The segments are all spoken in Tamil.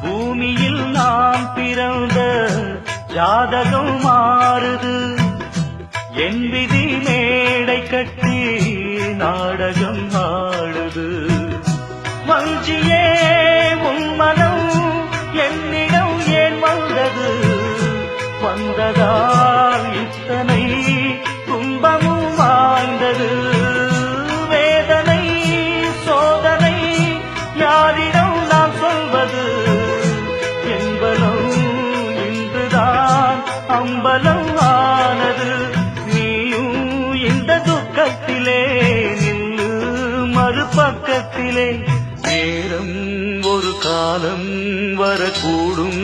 பூமியில் நாம் பிறந்த ஜாதகம் மாறுது, என் விதி மேடை கட்டி நாடகம் ஆடுது. வஞ்சியே உன் மனம் என்னிடம் ஏன் வந்தது, வந்ததால் இத்தனை துன்பமும் வாழ்ந்தது. வேதனை சோதனை யாரிடம் நாம் சொல்வது, என்பலம் இன்றுதான் அம்பலம் ஆனது. நீயும் இந்த துக்கத்திலே நின்று மறுபக்கத்திலே, நேரம் ஒரு காலம் வரக்கூடும்,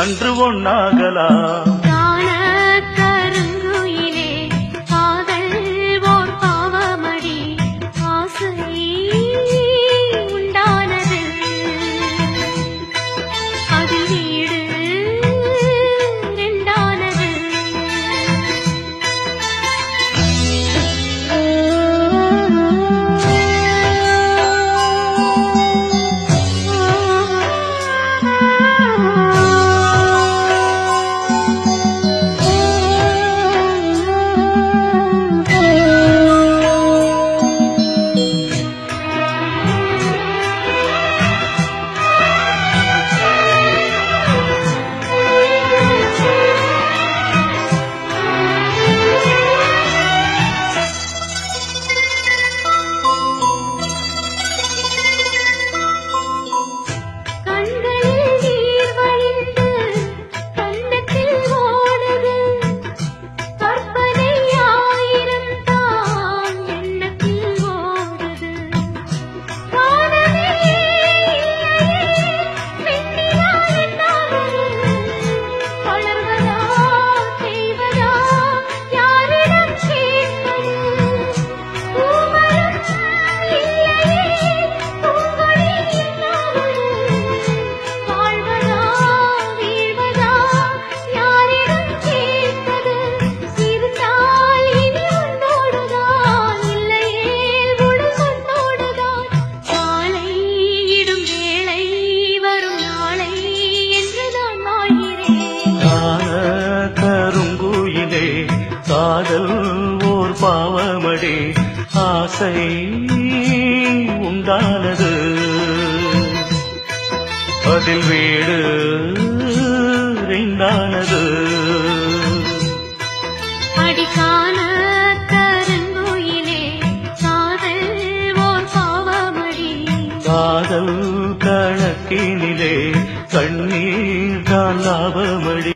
அன்று ஒன்னாகலாம். காதல் ஓர் பாவமடி, ஆசை உண்டானது, அதில் வீடு ரெண்டானது. அடிக்கான கருங்குயிலே காதல் ஓர் பாவமடி, காதல் கணக்கினிலே கண்ணீர் தான் லாபமடி.